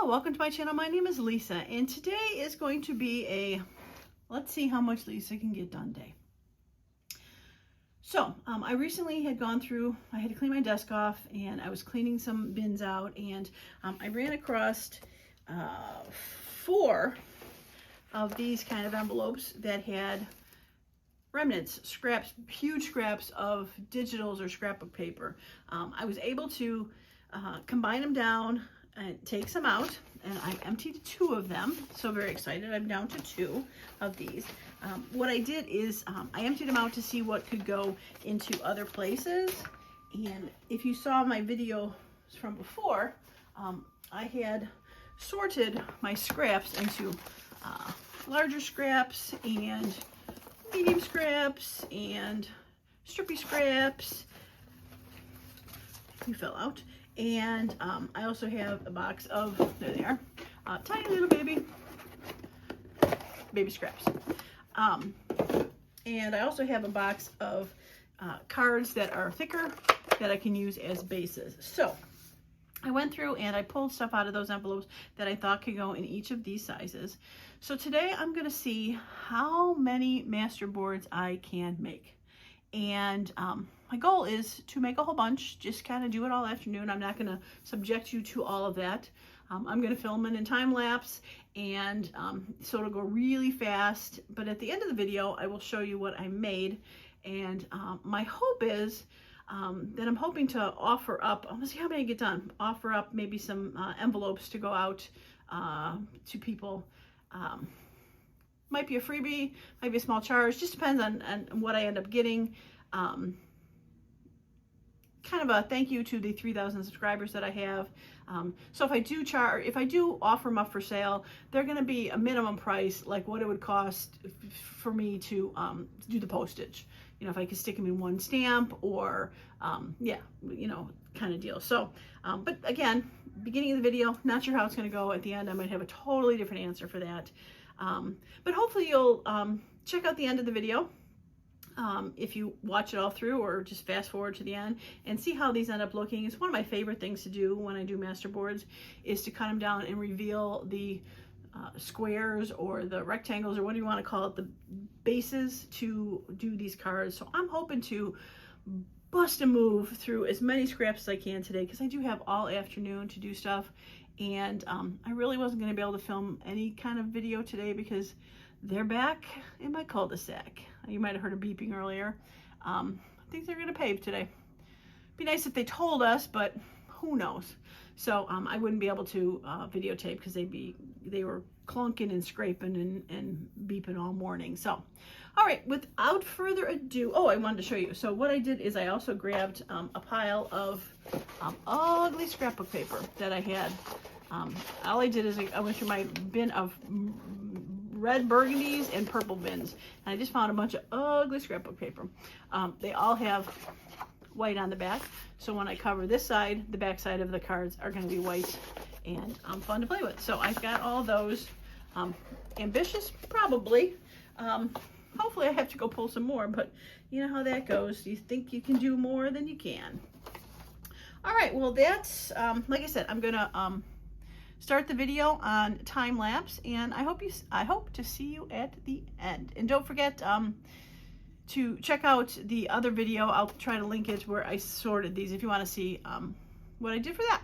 welcome to my channel. My name is Lisa, and today is going to be a let's see how much Lisa can get done day. So I recently had gone through, I had to clean my desk off, and I was cleaning some bins out, and I ran across 4 of these kind of envelopes that had remnants, scraps, huge scraps of digitals or scrapbook paper. I was able to combine them down and take some out, and I emptied 2 of them. So very excited. I'm down to 2 of these. What I did is I emptied them out to see what could go into other places. And if you saw my video from before, I had sorted my scraps into larger scraps and medium scraps and strippy scraps. You fell out. And I also have a box of, there they are, tiny little baby scraps. And I also have a box of cards that are thicker that I can use as bases. So I went through and I pulled stuff out of those envelopes that I thought could go in each of these sizes. So today I'm going to see how many Masterboards I can make. And my goal is to make a whole bunch, just kind of do it all afternoon. I'm not going to subject you to all of that. I'm going to film it in time lapse, and so it'll go really fast. But at the end of the video, I will show you what I made. And my hope is that I'm hoping to offer up, I'm going to see how many I get done, offer up maybe some envelopes to go out to people. Might be a freebie, might be a small charge, just depends on what I end up getting. Kind of a thank you to the 3,000 subscribers that I have. So if I do offer them up for sale, they're going to be a minimum price, like what it would cost for me to do the postage. You know, if I could stick them in one stamp, or yeah, you know, kind of deal. So, but again, beginning of the video, not sure how it's going to go. At the end, I might have a totally different answer for that. But hopefully you'll check out the end of the video if you watch it all through, or just fast forward to the end and see how these end up looking. It's one of my favorite things to do when I do Masterboards, is to cut them down and reveal the squares or the rectangles, or what do you want to call it, the bases to do these cards. So I'm hoping to bust a move through as many scraps as I can today, because I do have all afternoon to do stuff. And I really wasn't going to be able to film any kind of video today because they're back in my cul-de-sac. You might have heard a beeping earlier. I think they're going to pave today. Be nice if they told us, but who knows. So I wouldn't be able to videotape, because they were clunking and scraping and beeping all morning. So, all right, without further ado, oh, I wanted to show you. So what I did is I also grabbed a pile of ugly scrapbook paper that I had. All I did is I went through my bin of red burgundies and purple bins, and I just found a bunch of ugly scrapbook paper. They all have white on the back, so when I cover this side, the back side of the cards are going to be white and fun to play with. So I've got all those. Ambitious, probably. Hopefully I have to go pull some more, but you know how that goes. You think you can do more than you can. All right, well, that's like I said, I'm gonna start the video on time lapse, and I hope to see you at the end. And don't forget to check out the other video. I'll try to link it, where I sorted these, if you want to see what I did for that.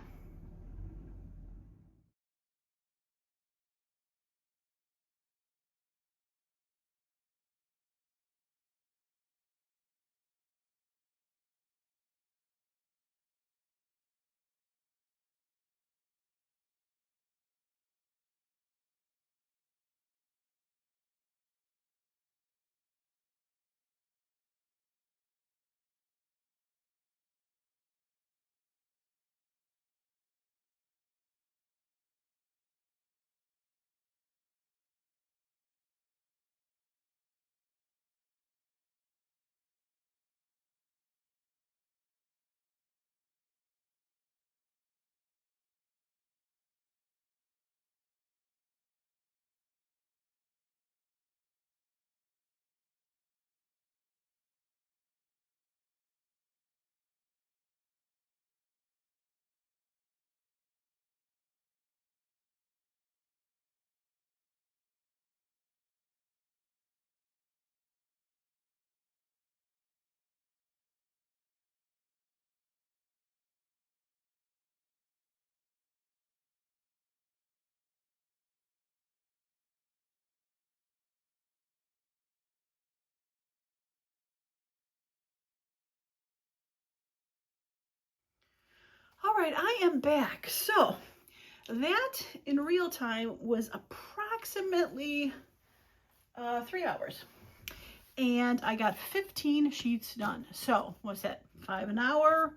right, I am back. So that in real time was approximately 3 hours. And I got 15 sheets done. So what's that? 5 an hour?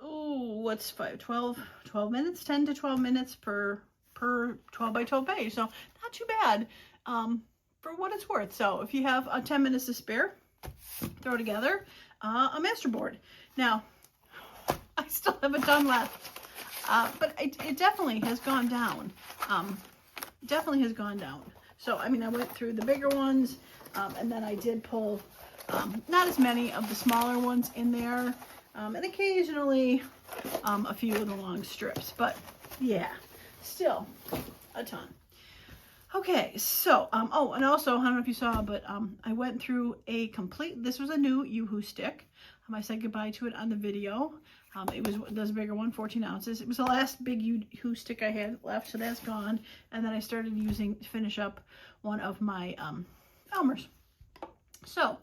Oh, what's 5? 12 minutes? 10 to 12 minutes per 12 by 12 page. So not too bad for what it's worth. So if you have 10 minutes to spare, throw together a masterboard. Now, I still have a ton left, but it definitely has gone down. Definitely has gone down. So, I mean, I went through the bigger ones, and then I did pull not as many of the smaller ones in there, and occasionally a few of the long strips. But, yeah, still a ton. Okay, so, oh, and also, I don't know if you saw, but I went through a complete, this was a new Yoo-Hoo stick. I said goodbye to it on the video. It was this bigger one, 14 ounces. It was the last big Yoo-Hoo stick I had left, so that's gone. And then I started using to finish up one of my Elmers. So,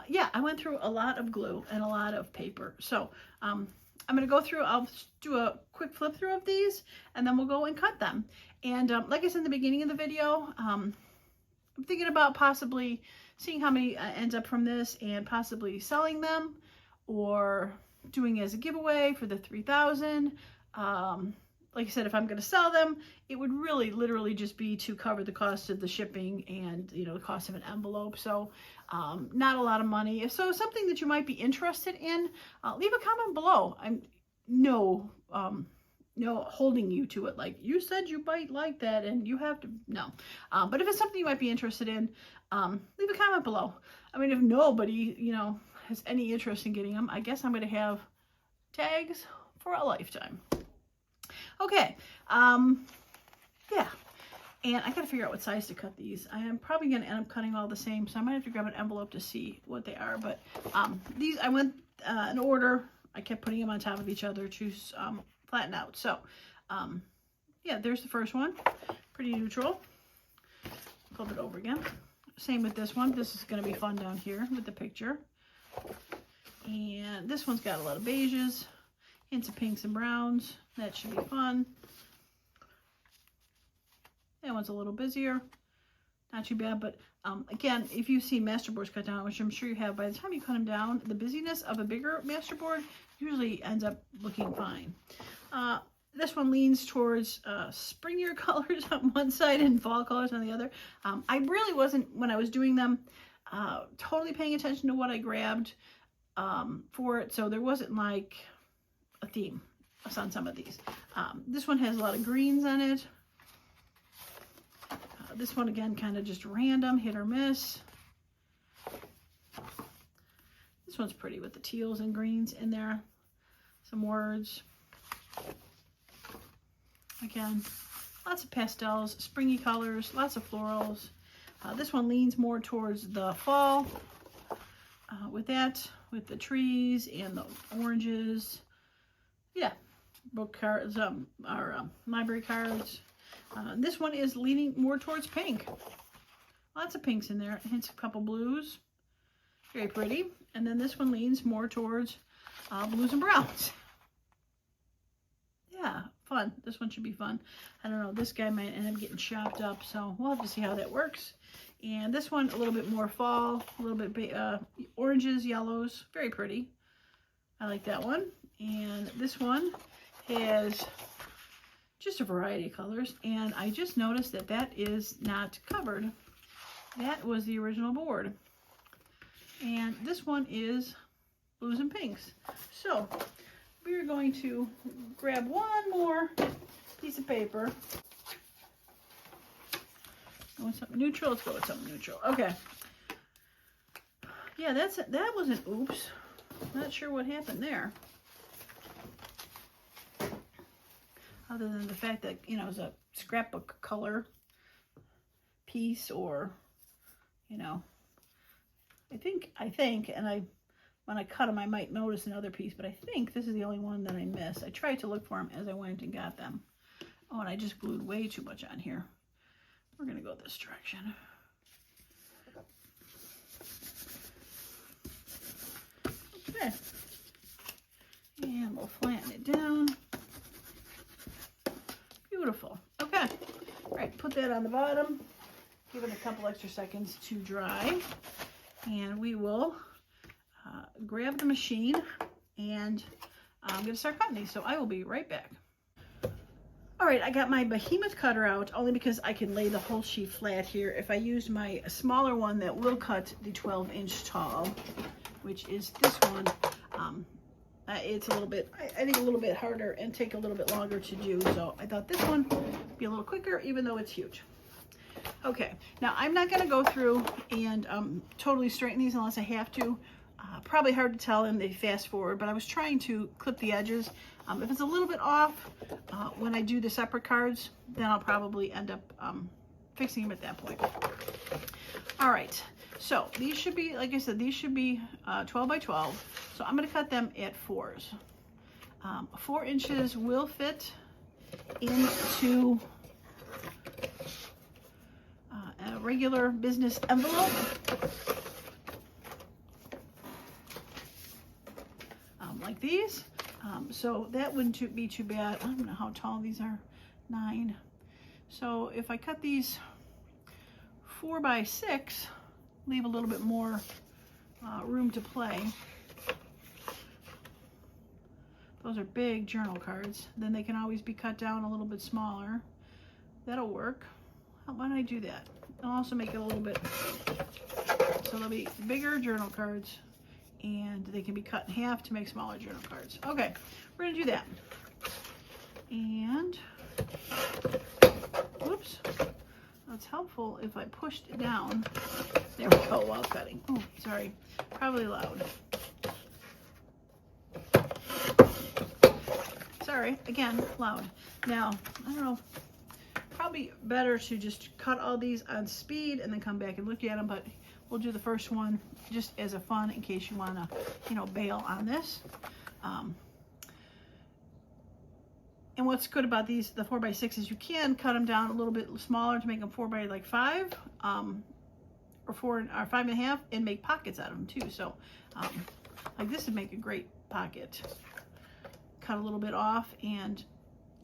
yeah, I went through a lot of glue and a lot of paper. So, I'm going to go through, I'll do a quick flip through of these, and then we'll go and cut them. And like I said in the beginning of the video, I'm thinking about possibly seeing how many ends up from this and possibly selling them or doing as a giveaway for the 3,000. Like I said, if I'm going to sell them, it would really literally just be to cover the cost of the shipping and, you know, the cost of an envelope. So not a lot of money. If so, something that you might be interested in, leave a comment below. I'm no holding you to it. Like, you said you might like that and you have to, no. But if it's something you might be interested in, leave a comment below. I mean, if nobody, you know, has any interest in getting them, I guess I'm going to have tags for a lifetime. Okay, yeah, and I got to figure out what size to cut these. I am probably going to end up cutting all the same, so I might have to grab an envelope to see what they are. But these, I went in order. I kept putting them on top of each other to flatten out. So, yeah, there's the first one. Pretty neutral. Flip it over again. Same with this one. This is going to be fun down here with the picture. And this one's got a lot of beiges, hints of pinks and browns. That should be fun. That one's a little busier. Not too bad, but again, if you've seen masterboards cut down, which I'm sure you have, by the time you cut them down, the busyness of a bigger masterboard usually ends up looking fine. This one leans towards springier colors on one side and fall colors on the other. I really wasn't, when I was doing them, totally paying attention to what I grabbed for it, so there wasn't like a theme on some of these. This one has a lot of greens on it. This one, again, kind of just random, hit or miss. This one's pretty with the teals and greens in there. Some words. Again, lots of pastels, springy colors, lots of florals. This one leans more towards the fall with that, with the trees and the oranges. Yeah, book cards, library cards. This one is leaning more towards pink. Lots of pinks in there, hence a couple blues. Very pretty. And then this one leans more towards blues and browns. Yeah, fun. This one should be fun. I don't know, this guy might end up getting chopped up, so we'll have to see how that works. And this one, a little bit more fall, a little bit oranges, yellows. Very pretty. I like that one. And this one has just a variety of colors, and I just noticed that that is not covered. That was the original board. And this one is blues and pinks. So we're going to grab one more piece of paper. I want something neutral. Let's go with something neutral. Okay. Yeah, that was an oops. Not sure what happened there. Other than the fact that, you know, it's a scrapbook color piece, or, you know, I think, and when I cut them, I might notice another piece, but I think this is the only one that I missed. I tried to look for them as I went and got them. Oh, and I just glued way too much on here. We're going to go this direction. Okay. And we'll flatten it down. that on the bottom, give it a couple extra seconds to dry, and we will grab the machine, and I'm going to start cutting these, so I will be right back. All right, I got my behemoth cutter out only because I can lay the whole sheet flat here. If I used my smaller one that will cut the 12-inch tall, which is this one, it's a little bit, I think a little bit harder and take a little bit longer to do. So I thought this one would be a little quicker, even though it's huge. Okay, now I'm not going to go through and totally straighten these unless I have to. Probably hard to tell in the fast forward, but I was trying to clip the edges. If it's a little bit off when I do the separate cards, then I'll probably end up fixing them at that point. All right, so these should be, like I said, these should be 12 by 12. So I'm going to cut them at 4s. 4 inches will fit into a regular business envelope. Like these. So that wouldn't be too bad. I don't know how tall these are, 9. So if I cut these 4 by 6, leave a little bit more room to play. Those are big journal cards. Then they can always be cut down a little bit smaller. That'll work. Why don't I do that? I'll also make it a little bit, so they'll be bigger journal cards, and they can be cut in half to make smaller journal cards. Okay, we're gonna do that. And, whoops, that's helpful if I pushed it down. There we go, while cutting. Oh, sorry, probably loud. Sorry, again, loud. Now, I don't know, probably better to just cut all these on speed and then come back and look at them, but we'll do the first one just as a fun in case you want to, you know, bail on this. And what's good about these, the 4 by 6, is you can cut them down a little bit smaller to make them 4 by like 5, or 5.5, and make pockets out of them too. So, like this would make a great pocket. Cut a little bit off and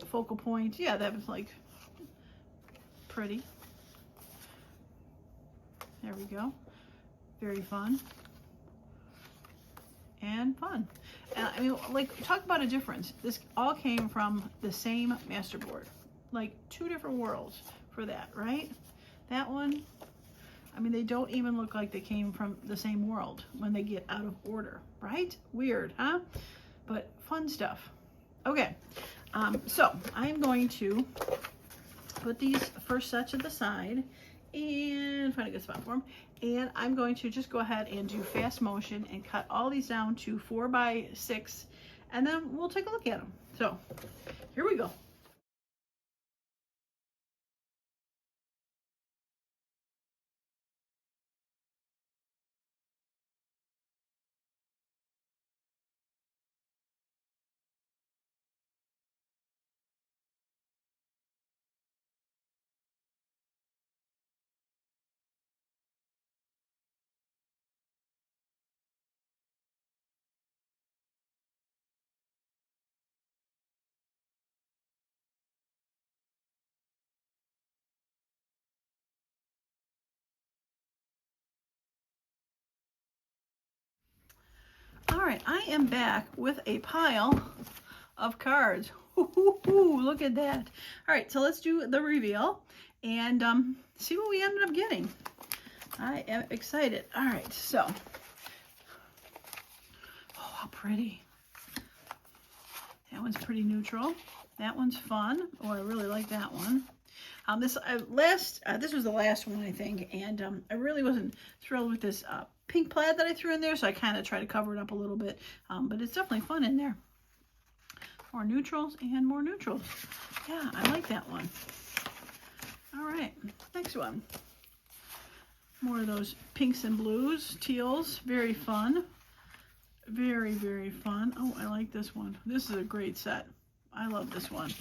focal point. Yeah, that was like pretty. There we go. Very fun. And fun. And I mean, like, talk about a difference. This all came from the same masterboard. Like, 2 different worlds for that, right? That one, I mean, they don't even look like they came from the same world when they get out of order, right? Weird, huh? But fun stuff. Okay, so I'm going to put these first set to the side and find a good spot for them. And I'm going to just go ahead and do fast motion and cut all these down to 4 by 6, and then we'll take a look at them. So here we go. All right, I am back with a pile of cards. Ooh, look at that. All right, so let's do the reveal and see what we ended up getting. I am excited. All right, so, oh, how pretty. That one's pretty neutral. That one's fun. Oh, I really like that one. This was the last one, I think, and I really wasn't thrilled with this pink plaid that I threw in there, so I kind of try to cover it up a little bit, but it's definitely fun in there. More neutrals and more neutrals. Yeah, I like that one. All right, next one. More of those pinks and blues, teals, very fun. Very, very fun. Oh, I like this one. This is a great set. I love this one.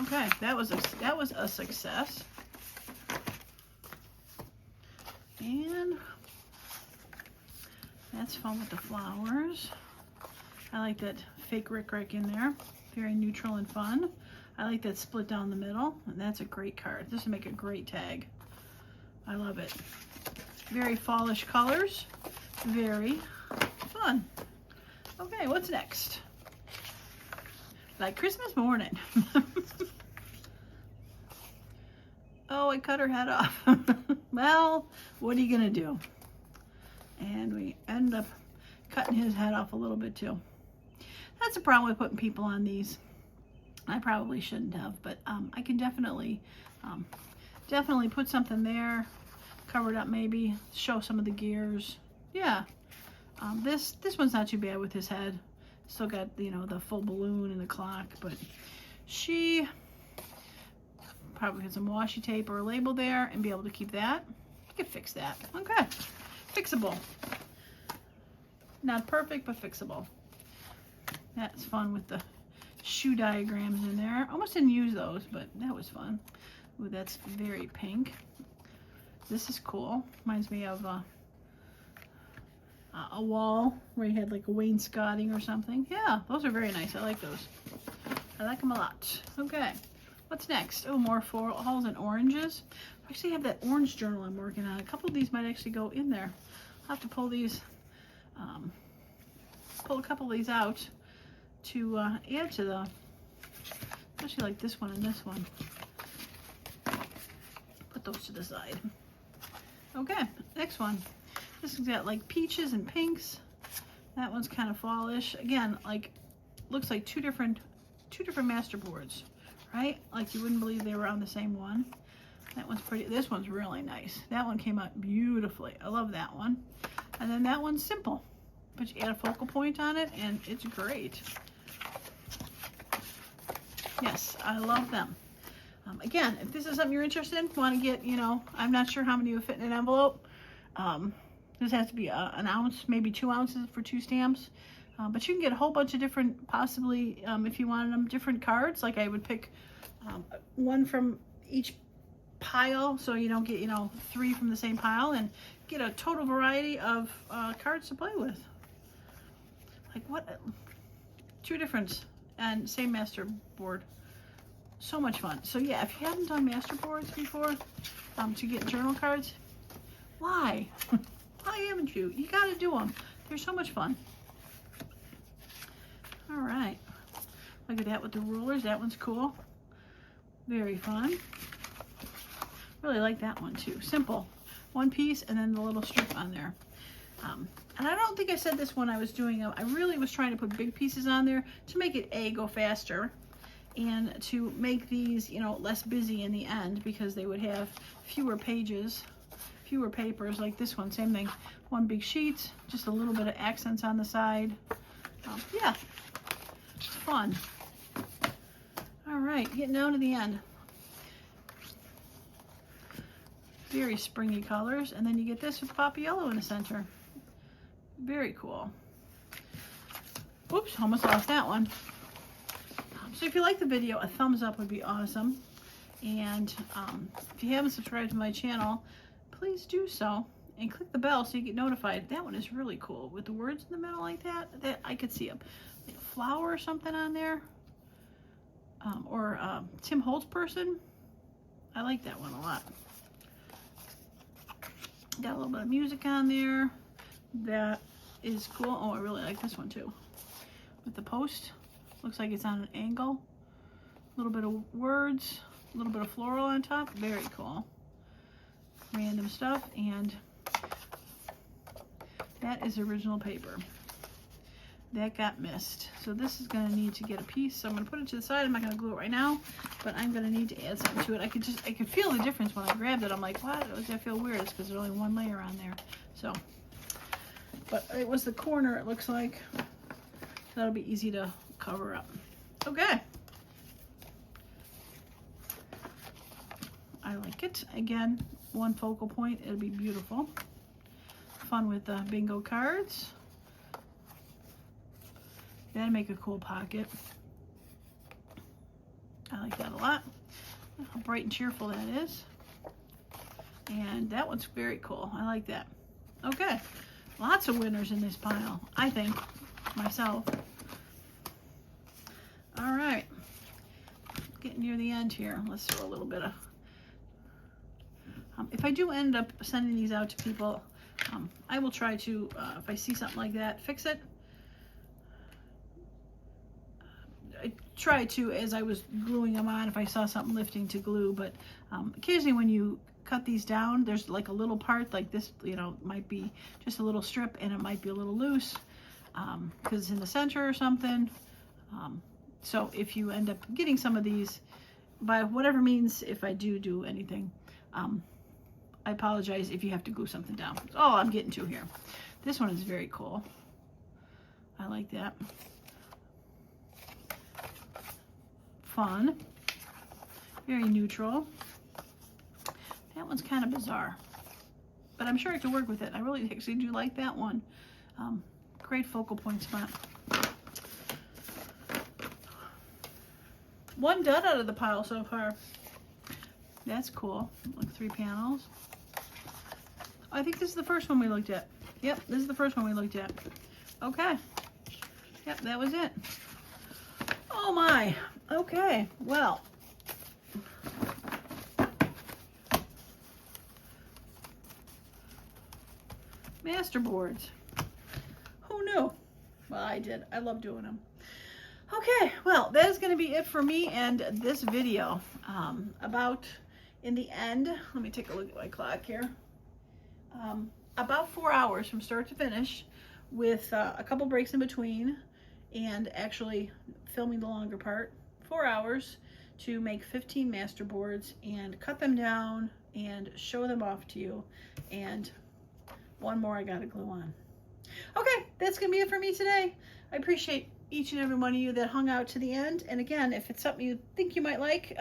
Okay, that was a success. And that's fun with the flowers. I like that fake Rick in there. Very neutral and fun. I like that split down the middle, and that's a great card. This would make a great tag. I love it. Very fallish colors. Very fun. Okay, what's next? Like Christmas morning. Oh, I cut her head off. Well, what are you gonna do? And we end up cutting his head off a little bit too. That's the problem with putting people on these. I probably shouldn't have, but I can definitely put something there, cover it up maybe, show some of the gears. Yeah, this one's not too bad with his head. Still got, you know, the full balloon and the clock, but she probably get some washi tape or a label there and be able to keep that. I could fix that. Okay, fixable. Not perfect, but fixable. That's fun with the shoe diagrams in there. Almost didn't use those, but that was fun. Ooh, that's very pink. This is cool. Reminds me of a wall where you had like a wainscoting or something. Yeah, those are very nice. I like those. I like them a lot. Okay, what's next? Oh, more florals and oranges. I actually have that orange journal I'm working on. A couple of these might actually go in there. I'll have to pull these, pull a couple of these out to add to the, especially like this one and this one. Put those to the side. Okay, next one. This has got like peaches and pinks. That one's kind of fallish. Again, like looks like two different Masterboards, right? Like you wouldn't believe they were on the same one. That one's pretty. This one's really nice. That one came out beautifully. I love that one. And then that one's simple, but you add a focal point on it and it's great. Yes, I love them. Again, if this is something you're interested in, want to get, you know, I'm not sure how many would fit in an envelope. This has to be an ounce, maybe 2 ounces for 2 stamps. But you can get a whole bunch of different, possibly, if you wanted them, different cards. Like I would pick one from each pile, so you don't get, you know, 3 from the same pile, and get a total variety of cards to play with. Like what? 2 different and same Masterboard. So much fun. So yeah, if you haven't done Masterboards before to get journal cards, why? Why haven't you? You got to do them. They're so much fun. All right. Look at that with the rulers. That one's cool. Very fun. Really like that one too. Simple. One piece and then the little strip on there. And I don't think I said this when I was doing them. I really was trying to put big pieces on there to make it go faster, and to make these, you know, less busy in the end, because they would have fewer pages, fewer papers. Like this one, same thing. One big sheet, just a little bit of accents on the side. Yeah, it's fun. All right, getting down to the end. Very springy colors, and then you get this with pop yellow in the center. Very cool. Oops, almost lost that one. So if you like the video, a thumbs up would be awesome. And if you haven't subscribed to my channel, please do so. And click the bell so you get notified. That one is really cool. With the words in the middle like that, I could see like a flower or something on there. Or Tim Holtz person. I like that one a lot. Got a little bit of music on there. That is cool. Oh, I really like this one too. With the post. Looks like it's on an angle. A little bit of words. A little bit of floral on top. Very cool. Random stuff. And that is original paper. That got missed. So this is going to need to get a piece. So I'm going to put it to the side. I'm not going to glue it right now, but I'm going to need to add something to it. I could feel the difference when I grabbed it. I'm like, what? Does that feel weird? It's because there's only one layer on there. So, but it was the corner, it looks like. So that'll be easy to cover up. Okay. I like it. Again, one focal point. It'll be beautiful. Fun with the bingo cards. That'd make a cool pocket. I like that a lot. How bright and cheerful that is. And that one's very cool. I like that. Okay. Lots of winners in this pile, I think, myself. All right. getting near the end here. Let's throw a little bit of, if I do end up sending these out to people, I will try to, if I see something like that, fix it. I try to, as I was gluing them on, if I saw something lifting, to glue, but occasionally when you cut these down, there's like a little part like this, you know, might be just a little strip and it might be a little loose because it's in the center or something. So if you end up getting some of these, by whatever means, if I do anything, I apologize if you have to glue something down. That's all I'm getting to here. This one is very cool. I like that. Fun. Very neutral. That one's kind of bizarre, but I'm sure I can work with it. I really actually do like that one. Great focal point spot. One done out of the pile so far. That's cool. Like 3 panels. I think this is the first one we looked at. Yep, this is the first one we looked at. Okay. Yep, that was it. Oh my. Okay, well. Masterboards. Who knew? Well, I did. I love doing them. Okay, well, that is going to be it for me and this video. About, in the end, let me take a look at my clock here. About 4 hours from start to finish, with a couple breaks in between, and actually filming the longer part. 4 hours to make 15 masterboards and cut them down and show them off to you. And one more I gotta glue on. Okay, that's gonna be it for me today. I appreciate each and every one of you that hung out to the end. And again, if it's something you think you might like,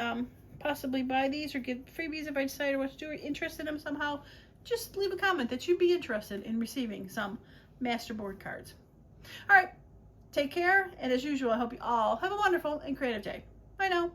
possibly buy these or get freebies if I decide what to do, or interested in them somehow, just leave a comment that you'd be interested in receiving some masterboard cards. All right, take care, and as usual, I hope you all have a wonderful and creative day. Bye now.